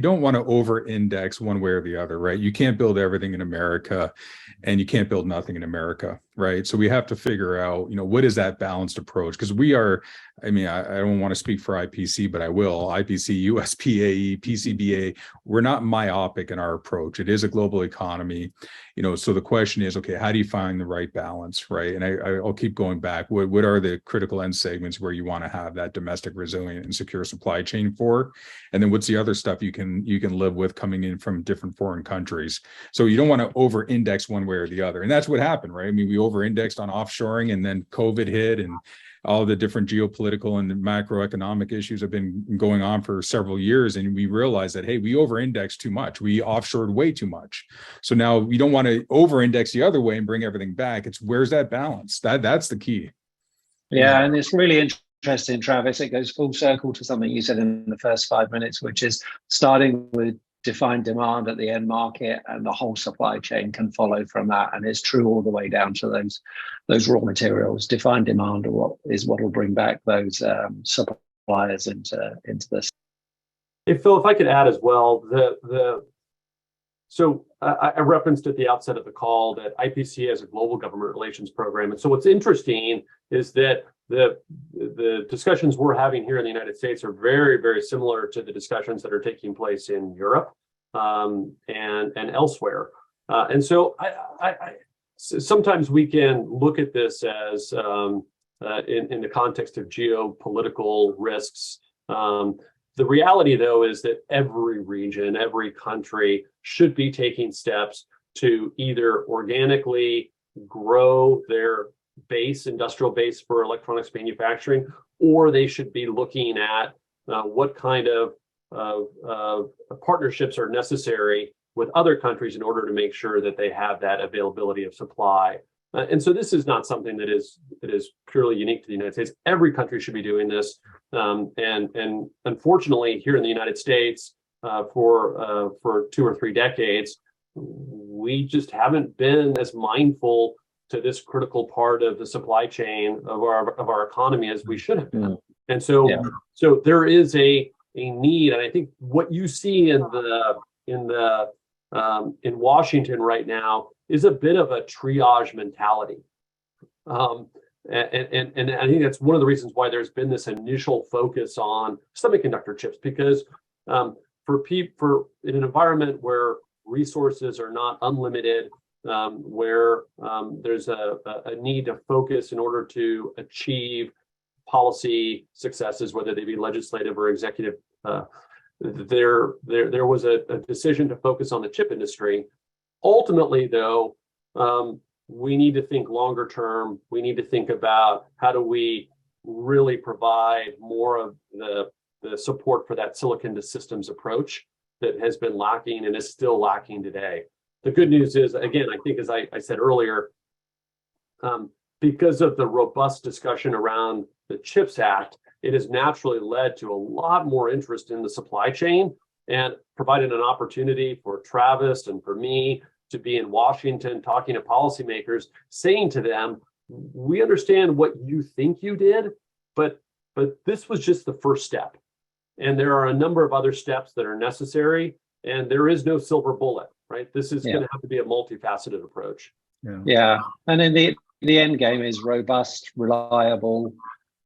don't want to over-index one way or the other, right? You can't build everything in America, and you can't build nothing in America, right? So we have to figure out, what is that balanced approach? Because we are, I don't want to speak for IPC, but I will. IPC, US PCB, PCBAA, we're not myopic in our approach. It is a global economy, so the question is, okay, how do you find the right balance, right? And I'll keep going back. What are the critical end segments where you want to have that domestic, resilient, and secure supply chain for? And then what's the other stuff you can live with coming in from different foreign countries? So you don't want to over-index one way or the other. And that's what happened, right? We over-indexed on offshoring, and then COVID hit, and all the different geopolitical and macroeconomic issues have been going on for several years. And we realized that, hey, we over-indexed too much. We offshored way too much. So now we don't want to over-index the other way and bring everything back. It's where's that balance? That's the key. Yeah, and it's really interesting, Travis. It goes full circle to something you said in the first 5 minutes, which is starting with defined demand at the end market, and the whole supply chain can follow from that. And it's true all the way down to those raw materials. Defined demand what will bring back those suppliers into this. Hey, Phil, if I could add as well, the So I referenced at the outset of the call that IPC has a global government relations program. And so what's interesting is that the discussions we're having here in the United States are very, very similar to the discussions that are taking place in Europe and elsewhere. And so sometimes we can look at this as in the context of geopolitical risks. The reality, though, is that every region, every country should be taking steps to either organically grow their industrial base for electronics manufacturing, or they should be looking at what kind of partnerships are necessary with other countries in order to make sure that they have that availability of supply. And so this is not something that is purely unique to the United States. Every country should be doing this. And unfortunately, here in the United States, for 2 or 3 decades, we just haven't been as mindful to this critical part of the supply chain of our economy as we should have been. And so there is a need, and I think what you see in Washington right now is a bit of a triage mentality. And I think that's one of the reasons why there's been this initial focus on semiconductor chips, because for in an environment where resources are not unlimited, where there's a need to focus in order to achieve policy successes, whether they be legislative or executive, there was a decision to focus on the chip industry. Ultimately, though, we need to think longer term. We need to think about how do we really provide more of the support for that silicon to systems approach that has been lacking and is still lacking today. The good news is, again, I think, as I said earlier, because of the robust discussion around the CHIPS Act, it has naturally led to a lot more interest in the supply chain and provided an opportunity for Travis and for me to be in Washington talking to policymakers, saying to them, we understand what you think you did, but this was just the first step. And there are a number of other steps that are necessary, and there is no silver bullet, right? This is going to have to be a multifaceted approach. Yeah. And in the end game is robust, reliable,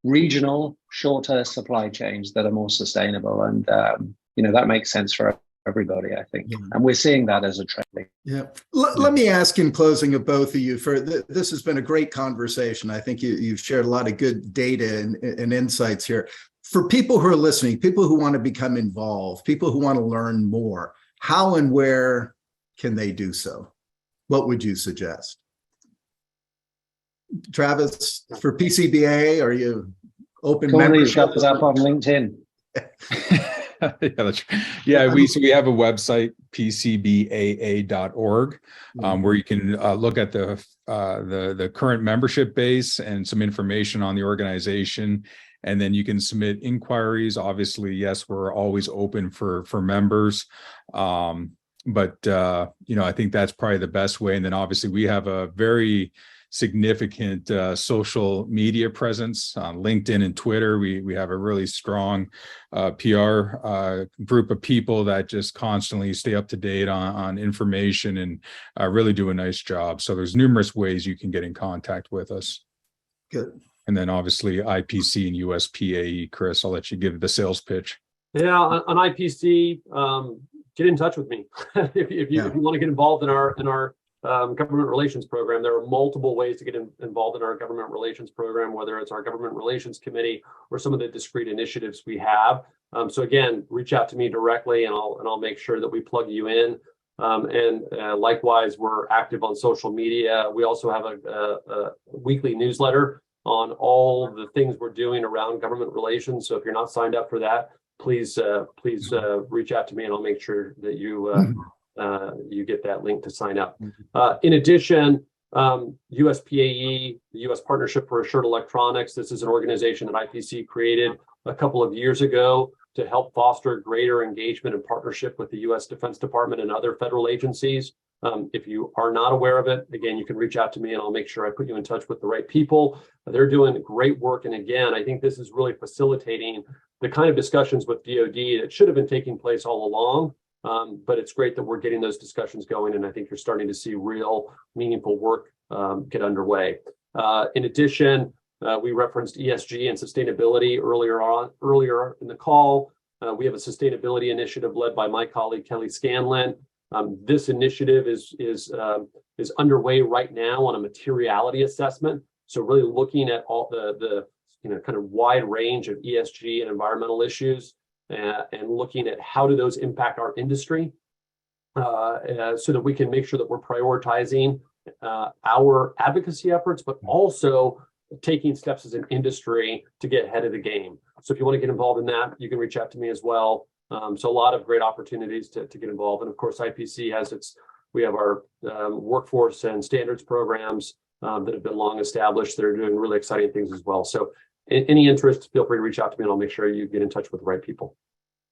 regional, shorter supply chains that are more sustainable. And, that makes sense for everybody, I think. And we're seeing that as a trend. Let me ask in closing of both of you, this has been a great conversation. I think you've shared a lot of good data and insights here. For people who are listening, people who want to become involved, people who want to learn more, how and where can they do so? What would you suggest? Travis, for PCBAA, are you open membership? These up on LinkedIn. We have a website, PCBAA.org, where you can look at the current membership base and some information on the organization. And then you can submit inquiries. Obviously, yes, we're always open for members. But I think that's probably the best way. And then obviously we have a very significant social media presence on LinkedIn and Twitter. We have a really strong PR group of people that just constantly stay up to date on information and really do a nice job. So there's numerous ways you can get in contact with us. Good. And then obviously IPC and US PCB. Chris, I'll let you give the sales pitch. Yeah, on IPC, get in touch with me if you want to get involved in our government relations program. There are multiple ways to get involved in our government relations program, whether it's our government relations committee or some of the discrete initiatives we have. So again, reach out to me directly, and I'll make sure that we plug you in. Likewise, we're active on social media. We also have a weekly newsletter on all the things we're doing around government relations. So if you're not signed up for that, please reach out to me, and I'll make sure that you get that link to sign up. In addition, US PAE, the US Partnership for Assured Electronics. This is an organization that IPC created a couple of years ago to help foster greater engagement and partnership with the US Defense Department and other federal agencies. If you are not aware of it, again, you can reach out to me and I'll make sure I put you in touch with the right people. They're doing great work. And again, I think this is really facilitating the kind of discussions with DoD that should have been taking place all along. But it's great that we're getting those discussions going, and I think you're starting to see real meaningful work get underway. In addition, we referenced ESG and sustainability earlier in the call. We have a sustainability initiative led by my colleague Kelly Scanlon. This initiative is underway right now on a materiality assessment. So really looking at all the kind of wide range of ESG and environmental issues, and looking at how do those impact our industry, so that we can make sure that we're prioritizing our advocacy efforts, but also taking steps as an industry to get ahead of the game. So if you want to get involved in that, you can reach out to me as well. So a lot of great opportunities to get involved. And of course, IPC we have our workforce and standards programs that have been long established that are doing really exciting things as well. So any interest, feel free to reach out to me and I'll make sure you get in touch with the right people.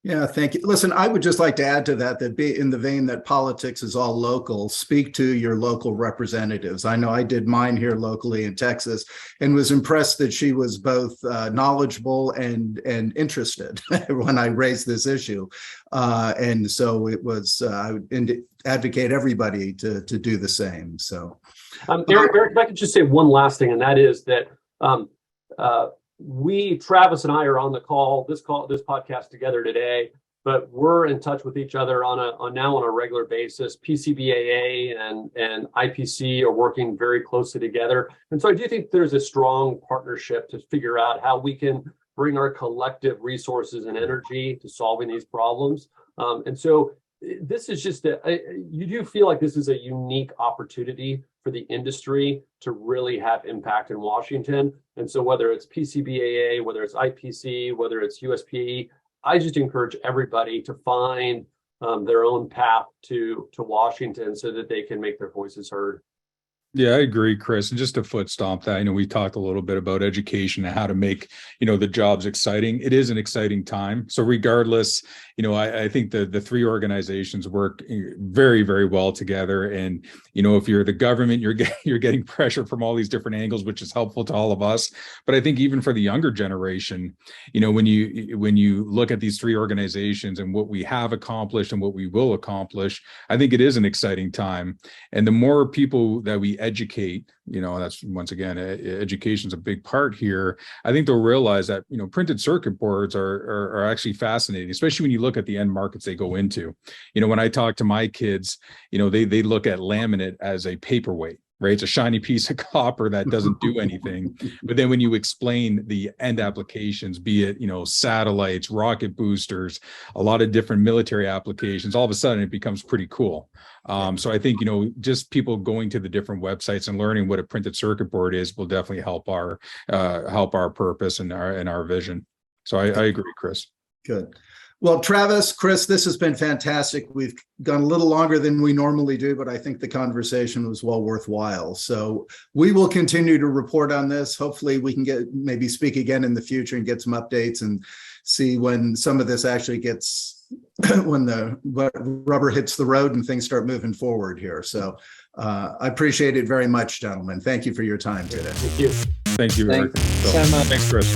Yeah, thank you. Listen, I would just like to add to that be in the vein that politics is all local, speak to your local representatives. I know I did mine here locally in Texas and was impressed that she was both knowledgeable and interested when I raised this issue. And so it was, I would advocate everybody to do the same. So, Eric, if I could just say one last thing, and that is that Travis and I are on this podcast together today, but we're in touch with each other now on a regular basis. PCBAA and IPC are working very closely together. And so I do think there's a strong partnership to figure out how we can bring our collective resources and energy to solving these problems. And so this is just you do feel like this is a unique opportunity for the industry to really have impact in Washington. And so whether it's PCBAA, whether it's IPC, whether it's US PCB, I just encourage everybody to find their own path to Washington so that they can make their voices heard. Yeah, I agree, Chris. And just to foot stomp that, we talked a little bit about education and how to make, the jobs exciting. It is an exciting time. So regardless, I think the three organizations work very, very well together. And, if you're the government, you're getting pressure from all these different angles, which is helpful to all of us. But I think even for the younger generation, when you look at these three organizations and what we have accomplished and what we will accomplish, I think it is an exciting time. And the more people that we educate, that's once again, education's a big part here. I think they'll realize that, printed circuit boards are actually fascinating, especially when you look at the end markets they go into. When I talk to my kids, they look at laminate as a paperweight. Right? It's a shiny piece of copper that doesn't do anything. But then when you explain the end applications, be it, satellites, rocket boosters, a lot of different military applications, all of a sudden it becomes pretty cool. So I think, just people going to the different websites and learning what a printed circuit board is will definitely help our purpose and our vision. So I agree, Chris. Good. Well, Travis, Chris, this has been fantastic. We've gone a little longer than we normally do, but I think the conversation was well worthwhile. So we will continue to report on this. Hopefully we can maybe speak again in the future and get some updates and see when some of this actually gets, when the rubber hits the road and things start moving forward here. So I appreciate it very much, gentlemen. Thank you for your time today. Thank you. Thank you, Eric. Thanks so much. Thanks, Chris.